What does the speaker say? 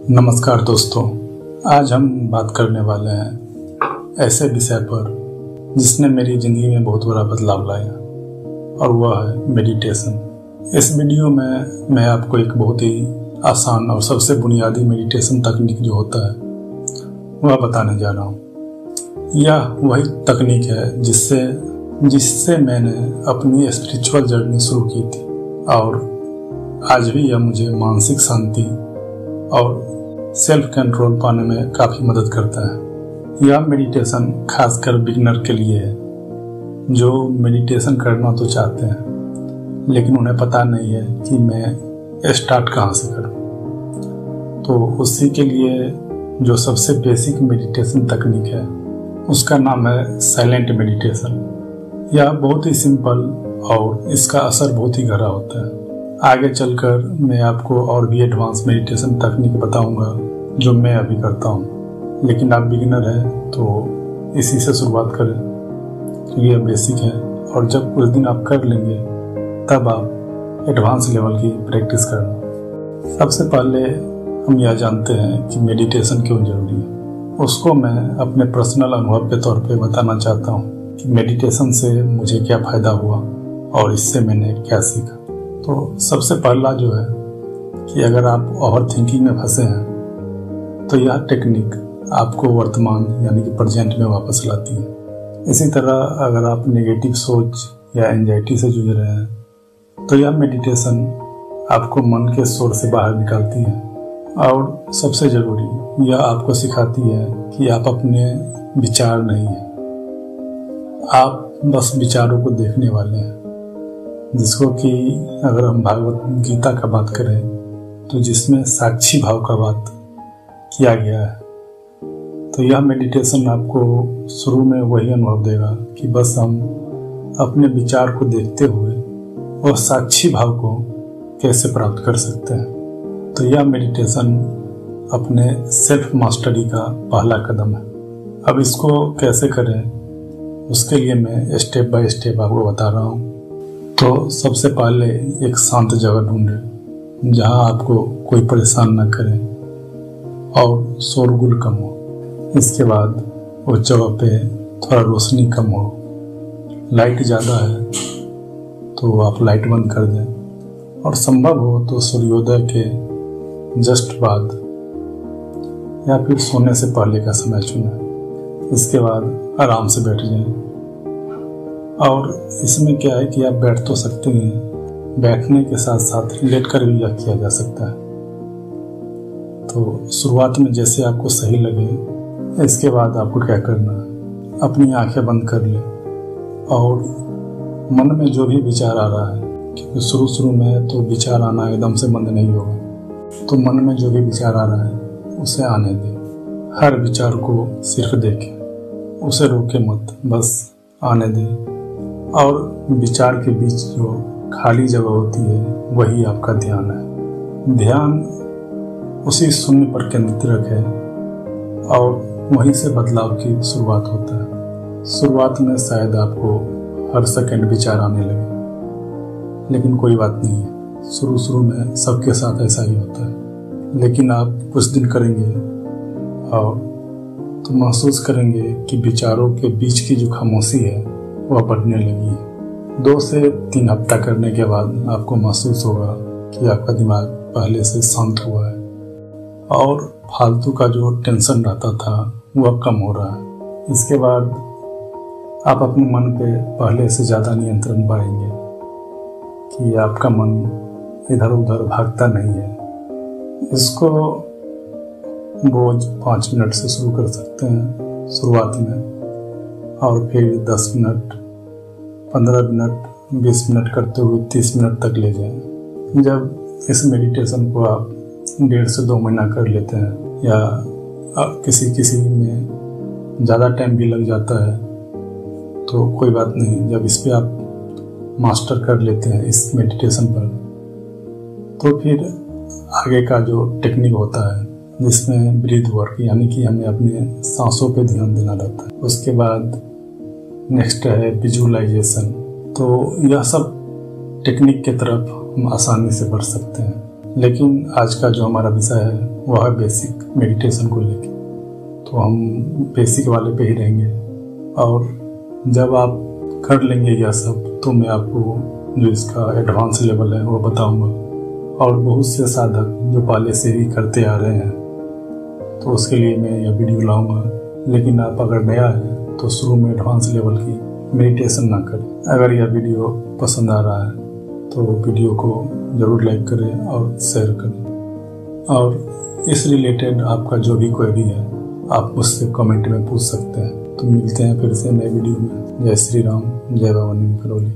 नमस्कार दोस्तों, आज हम बात करने वाले हैं ऐसे विषय पर जिसने मेरी ज़िंदगी में बहुत बड़ा बदलाव लाया और वह है मेडिटेशन। इस वीडियो में मैं आपको एक बहुत ही आसान और सबसे बुनियादी मेडिटेशन तकनीक जो होता है वह बताने जा रहा हूँ। यह वही तकनीक है जिससे मैंने अपनी स्पिरिचुअल जर्नी शुरू की थी और आज भी यह मुझे मानसिक शांति और सेल्फ कंट्रोल पाने में काफ़ी मदद करता है। यह मेडिटेशन खासकर बिगिनर के लिए है जो मेडिटेशन करना तो चाहते हैं लेकिन उन्हें पता नहीं है कि मैं स्टार्ट कहाँ से करूँ। तो उसी के लिए जो सबसे बेसिक मेडिटेशन तकनीक है उसका नाम है साइलेंट मेडिटेशन। यह बहुत ही सिंपल और इसका असर बहुत ही गहरा होता है। आगे चलकर मैं आपको और भी एडवांस मेडिटेशन तकनीक बताऊंगा जो मैं अभी करता हूं, लेकिन आप बिगिनर हैं तो इसी से शुरुआत करें क्योंकि यह बेसिक है और जब कुछ दिन आप कर लेंगे तब आप एडवांस लेवल की प्रैक्टिस करना। सबसे पहले हम यह जानते हैं कि मेडिटेशन क्यों जरूरी है। उसको मैं अपने पर्सनल अनुभव के तौर पे बताना चाहता हूँ कि मेडिटेशन से मुझे क्या फ़ायदा हुआ और इससे मैंने क्या सीखा। तो सबसे पहला जो है कि अगर आप ओवर थिंकिंग में फंसे हैं तो यह टेक्निक आपको वर्तमान यानी कि प्रेजेंट में वापस लाती है। इसी तरह अगर आप नेगेटिव सोच या एंजाइटी से जूझ रहे हैं तो यह मेडिटेशन आपको मन के शोर से बाहर निकालती है और सबसे ज़रूरी यह आपको सिखाती है कि आप अपने विचार नहीं हैं, आप बस विचारों को देखने वाले हैं। जिसको कि अगर हम भागवत गीता का बात करें तो जिसमें साक्षी भाव का बात किया गया है, तो यह मेडिटेशन आपको शुरू में वही अनुभव देगा कि बस हम अपने विचार को देखते हुए और साक्षी भाव को कैसे प्राप्त कर सकते हैं। तो यह मेडिटेशन अपने सेल्फ मास्टरी का पहला कदम है। अब इसको कैसे करें उसके लिए मैं स्टेप बाय स्टेप आपको बता रहा हूँ। तो सबसे पहले एक शांत जगह ढूंढें जहां आपको कोई परेशान न करे और शोरगुल कम हो। इसके बाद उस जगह पे थोड़ा रोशनी कम हो। लाइट ज़्यादा है तो आप लाइट बंद कर दें और संभव हो तो सूर्योदय के जस्ट बाद या फिर सोने से पहले का समय चुनें। इसके बाद आराम से बैठ जाएं। और इसमें क्या है कि आप बैठ तो सकते हैं, बैठने के साथ साथ लेटकर भी यह किया जा सकता है। तो शुरुआत में जैसे आपको सही लगे, इसके बाद आपको क्या करना है, अपनी आंखें बंद कर लें और मन में जो भी विचार आ रहा है, क्योंकि शुरू में तो विचार आना एकदम से बंद नहीं होगा, तो मन में जो भी विचार आ रहा है उसे आने दें। हर विचार को सिर्फ देखें, उसे रोके मत, बस आने दें। और विचार के बीच जो खाली जगह होती है वही आपका ध्यान है। ध्यान उसी शून्य पर केंद्रित रखें और वहीं से बदलाव की शुरुआत होता है। शुरुआत में शायद आपको हर सेकंड विचार आने लगे, लेकिन कोई बात नहीं है, शुरू में सबके साथ ऐसा ही होता है। लेकिन आप कुछ दिन करेंगे और तो महसूस करेंगे कि विचारों के बीच की जो खामोशी है वह बढ़ने लगी है। 2 से 3 हफ्ता करने के बाद आपको महसूस होगा कि आपका दिमाग पहले से शांत हुआ है और फालतू का जो टेंशन रहता था वह कम हो रहा है। इसके बाद आप अपने मन पे पहले से ज़्यादा नियंत्रण पाएंगे कि आपका मन इधर उधर भागता नहीं है। इसको रोज 5 मिनट से शुरू कर सकते हैं शुरुआत में और फिर 10 मिनट, 15 मिनट, 20 मिनट करते हुए 30 मिनट तक ले जाएं। जब इस मेडिटेशन को आप 1.5 से 2 महीना कर लेते हैं या किसी में ज़्यादा टाइम भी लग जाता है तो कोई बात नहीं। जब इस पे आप मास्टर कर लेते हैं इस मेडिटेशन पर, तो फिर आगे का जो टेक्निक होता है जिसमें ब्रीथ वर्क यानी कि हमें अपने सांसों पे ध्यान देना रहता है। उसके बाद नेक्स्ट है विजुअलाइजेशन। तो यह सब टेक्निक के तरफ हम आसानी से बढ़ सकते हैं। लेकिन आज का जो हमारा विषय है वह है बेसिक मेडिटेशन को लेकर। तो हम बेसिक वाले पे ही रहेंगे, और जब आप कर लेंगे यह सब तो मैं आपको जो इसका एडवांस लेवल है वो बताऊंगा। और बहुत से साधक जो पहले से ही करते आ रहे हैं तो उसके लिए मैं यह वीडियो लाऊंगा। लेकिन आप अगर नया है तो शुरू में एडवांस लेवल की मेडिटेशन ना करें। अगर यह वीडियो पसंद आ रहा है तो वीडियो को ज़रूर लाइक करें और शेयर करें। और इस रिलेटेड आपका जो भी क्वेरी है आप मुझसे कमेंट में पूछ सकते हैं। तो मिलते हैं फिर से नए वीडियो में। जय श्री राम, जय बाबा नीम करोली।